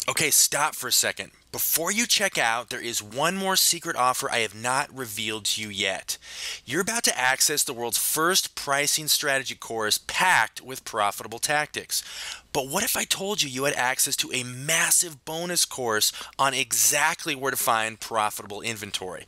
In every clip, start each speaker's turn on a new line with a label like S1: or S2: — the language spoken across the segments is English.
S1: Okay, stop for a second. Before you check out, there is one more secret offer I have not revealed to you yet. You're about to access the world's first pricing strategy course packed with profitable tactics. But what if I told you you had access to a massive bonus course on exactly where to find profitable inventory?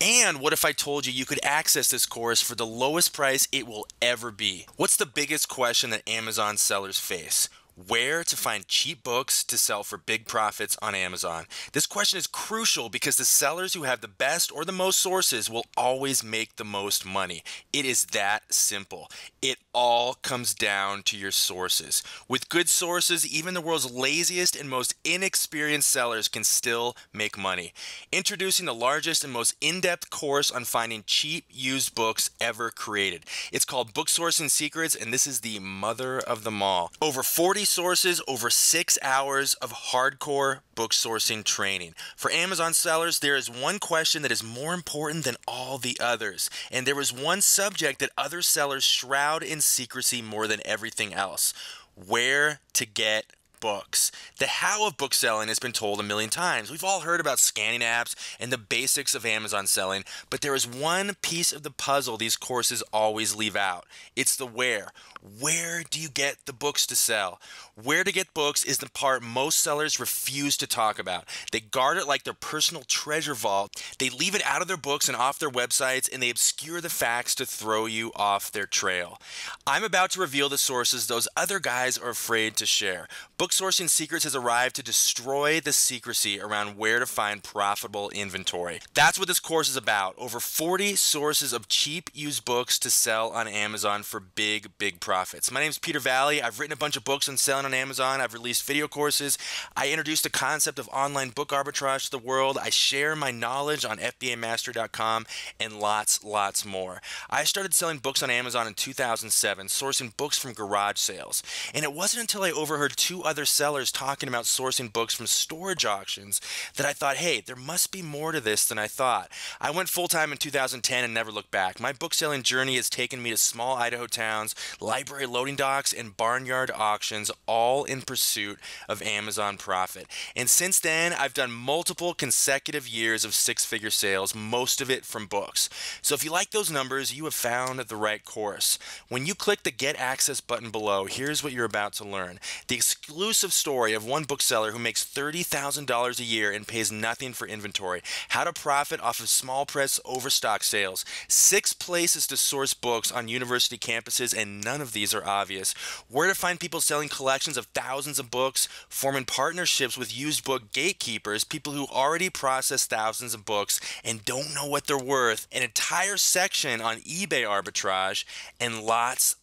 S1: And what if I told you you could access this course for the lowest price it will ever be? What's the biggest question that Amazon sellers face? Where to find cheap books to sell for big profits on Amazon. This question is crucial because the sellers who have the best or the most sources will always make the most money. It is that simple. It all comes down to your sources. With good sources, even the world's laziest and most inexperienced sellers can still make money. Introducing the largest and most in-depth course on finding cheap used books ever created. It's called Book Sourcing Secrets, and this is the mother of them all. Over 40 sources, over 6 hours of hardcore book sourcing training. For Amazon sellers, there is one question that is more important than all the others, and there is one subject that other sellers shroud in secrecy more than everything else: where to get books. The how of book selling has been told a million times. We've all heard about scanning apps and the basics of Amazon selling, but there is one piece of the puzzle these courses always leave out. It's the where. Where do you get the books to sell? Where to get books is the part most sellers refuse to talk about. They guard it like their personal treasure vault. They leave it out of their books and off their websites, and they obscure the facts to throw you off their trail. I'm about to reveal the sources those other guys are afraid to share. Book Sourcing Secrets has arrived to destroy the secrecy around where to find profitable inventory. That's what this course is about. Over 40 sources of cheap used books to sell on Amazon for big profits. My name is Peter Valley. I've written a bunch of books on selling on Amazon. I've released video courses. I introduced the concept of online book arbitrage to the world. I share my knowledge on FBAmastery.com and lots more. I started selling books on Amazon in 2007, sourcing books from garage sales. And it wasn't until I overheard two other sellers talking about sourcing books from storage auctions that I thought, hey, there must be more to this than I thought. I went full-time in 2010 and never looked back. My book selling journey has taken me to small Idaho towns, library loading docks, and barnyard auctions, all in pursuit of Amazon profit. And since then, I've done multiple consecutive years of six-figure sales, most of it from books. So if you like those numbers, you have found the right course. When you click the Get Access button below, here's what you're about to learn. The exclusive story of one bookseller who makes $30,000 a year and pays nothing for inventory. How to profit off of small press overstock sales. 6 places to source books on university campuses, and none of these are obvious. Where to find people selling collections of thousands of books, forming partnerships with used book gatekeepers, people who already process thousands of books and don't know what they're worth, an entire section on eBay arbitrage, and lots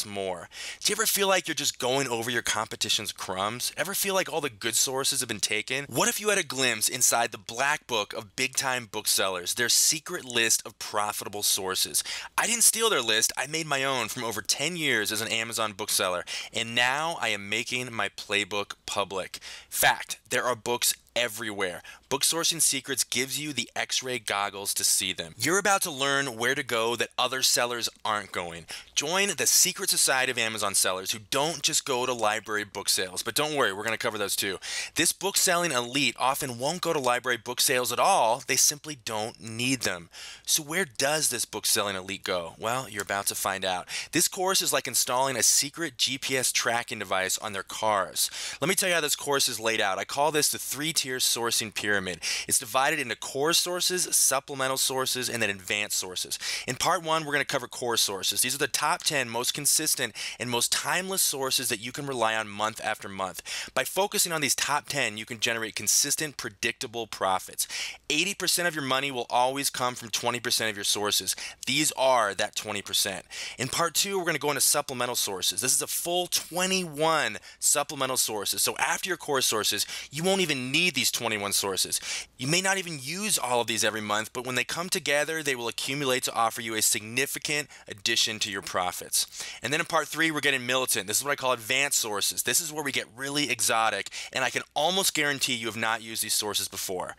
S1: more. Do you ever feel like you're just going over your competition's crumbs? Ever feel like all the good sources have been taken? What if you had a glimpse inside the black book of big-time booksellers, their secret list of profitable sources? I didn't steal their list. I made my own from over 10 years as an Amazon bookseller, and now I am making my playbook public. Fact, there are books everywhere. Book Sourcing Secrets gives you the X-ray goggles to see them. You're about to learn where to go that other sellers aren't going. Join the secret society of Amazon sellers who don't just go to library book sales. But don't worry, we're going to cover those too. This book selling elite often won't go to library book sales at all. They simply don't need them. So where does this book selling elite go? Well, you're about to find out. This course is like installing a secret GPS tracking device on their cars. Let me tell you how this course is laid out. I call this the 3-tier sourcing pyramid. It's divided into core sources, supplemental sources, and then advanced sources. In part 1, we're going to cover core sources. These are the top 10 most consistent and most timeless sources that you can rely on month after month. By focusing on these top 10, you can generate consistent, predictable profits. 80% of your money will always come from 20% of your sources. These are that 20%. In part 2, we're going to go into supplemental sources. This is a full 21 supplemental sources. So after your core sources, you won't even need need these 21 sources. You may not even use all of these every month, but when they come together, they will accumulate to offer you a significant addition to your profits. And then in part 3, we're getting militant. This is what I call advanced sources. This is where we get really exotic, and I can almost guarantee you have not used these sources before.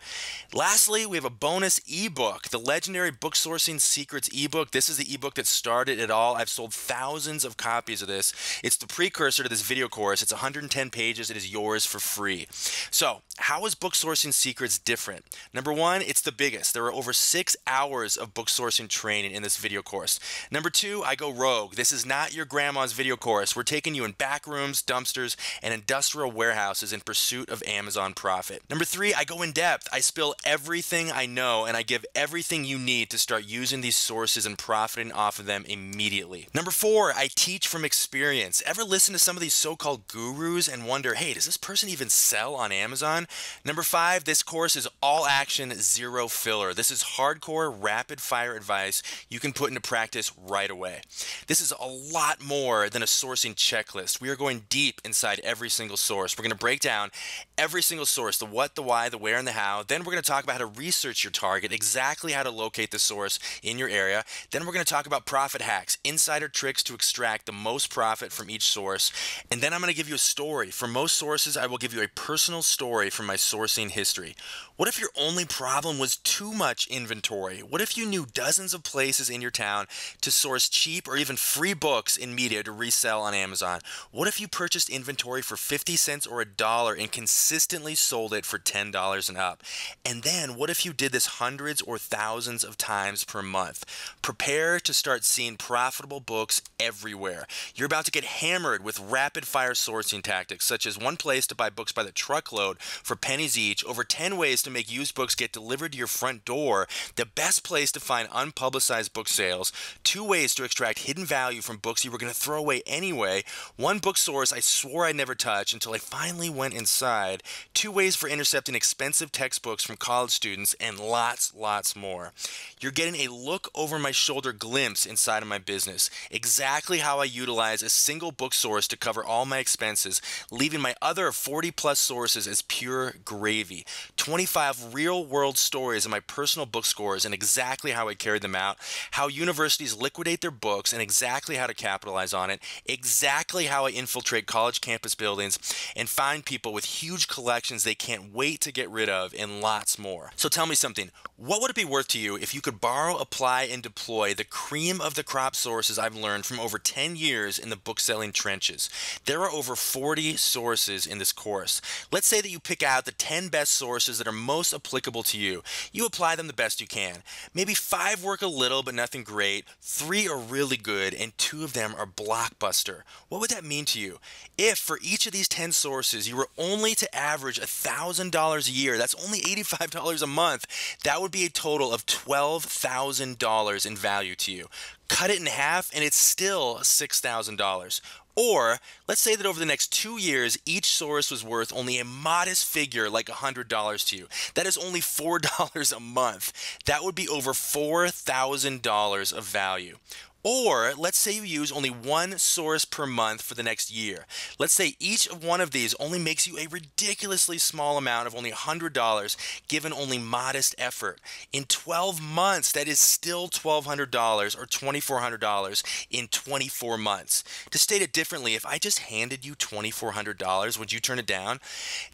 S1: Lastly, we have a bonus ebook, the legendary Book Sourcing Secrets ebook. This is the ebook that started it all. I've sold thousands of copies of this. It's the precursor to this video course. It's 110 pages. It is yours for free. So, how is Book Sourcing Secrets different? Number one, it's the biggest. There are over 6 hours of book sourcing training in this video course. Number two, I go rogue. This is not your grandma's video course. We're taking you in back rooms, dumpsters, and industrial warehouses in pursuit of Amazon profit. Number three, I go in depth. I spill everything I know, and I give everything you need to start using these sources and profiting off of them immediately. Number four, I teach from experience. Ever listen to some of these so-called gurus and wonder, hey, does this person even sell on Amazon? Number five, this course is all action, zero filler. This is hardcore, rapid fire advice you can put into practice right away. This is a lot more than a sourcing checklist. We are going deep inside every single source. We're going to break down every single source, the what, the why, the where, and the how. Then we're going to talk about how to research your target, exactly how to locate the source in your area. Then we're going to talk about profit hacks, insider tricks to extract the most profit from each source. And then I'm going to give you a story. For most sources, I will give you a personal story from my sourcing history. What if your only problem was too much inventory? What if you knew dozens of places in your town to source cheap or even free books in media to resell on Amazon? What if you purchased inventory for 50 cents or $1 and consistently sold it for $10 and up? And then what if you did this hundreds or thousands of times per month? Prepare to start seeing profitable books everywhere. You're about to get hammered with rapid fire sourcing tactics, such as one place to buy books by the truckload for pennies each, over 10 ways to make used books get delivered to your front door, the best place to find unpublicized book sales, 2 ways to extract hidden value from books you were going to throw away anyway, 1 book source I swore I'd never touch until I finally went inside, 2 ways for intercepting expensive textbooks from college students, and lots more. You're getting a look over my shoulder glimpse inside of my business, exactly how I utilize a single book source to cover all my expenses, leaving my other 40 plus sources as pure gravy. 25 real world stories of my personal book scores and exactly how I carried them out, how universities liquidate their books and exactly how to capitalize on it, exactly how I infiltrate college campus buildings and find people with huge collections they can't wait to get rid of, and lots more. So tell me something, what would it be worth to you if you could borrow, apply, and deploy the cream of the crop sources I've learned from over 10 years in the book selling trenches? There are over 40 sources in this course. Let's say that you pick out the 10 best sources that are most applicable to you. You apply them the best you can. Maybe 5 work a little but nothing great, 3 are really good, and 2 of them are blockbuster. What would that mean to you? If for each of these 10 sources you were only to average $1,000 a year, that's only $85 a month, that would be a total of $12,000 in value to you. Cut it in half and it's still $6,000. Or let's say that over the next 2 years, each source was worth only a modest figure like $100 to you. That is only $4 a month. That would be over $4,000 of value. Or let's say you use only 1 source per month for the next year. Let's say each of one of these only makes you a ridiculously small amount of only $100 given only modest effort. In 12 months, that is still $1,200 or $2,400 in 24 months. To state it differently, if I just handed you $2,400, would you turn it down?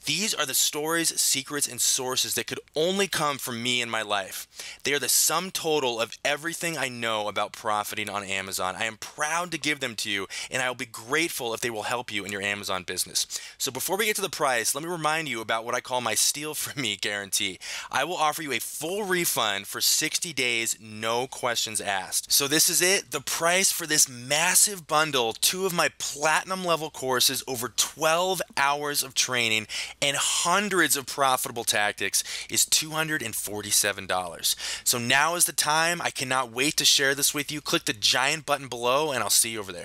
S1: These are the stories, secrets, and sources that could only come from me in my life. They are the sum total of everything I know about profiting on Amazon. I am proud to give them to you, and I will be grateful if they will help you in your Amazon business. So before we get to the price, let me remind you about what I call my steal from me guarantee. I will offer you a full refund for 60 days, no questions asked. So this is it. The price for this massive bundle, 2 of my platinum level courses, over 12 hours of training, and hundreds of profitable tactics is $247. So now is the time. I cannot wait to share this with you. Click the giant button below and I'll see you over there.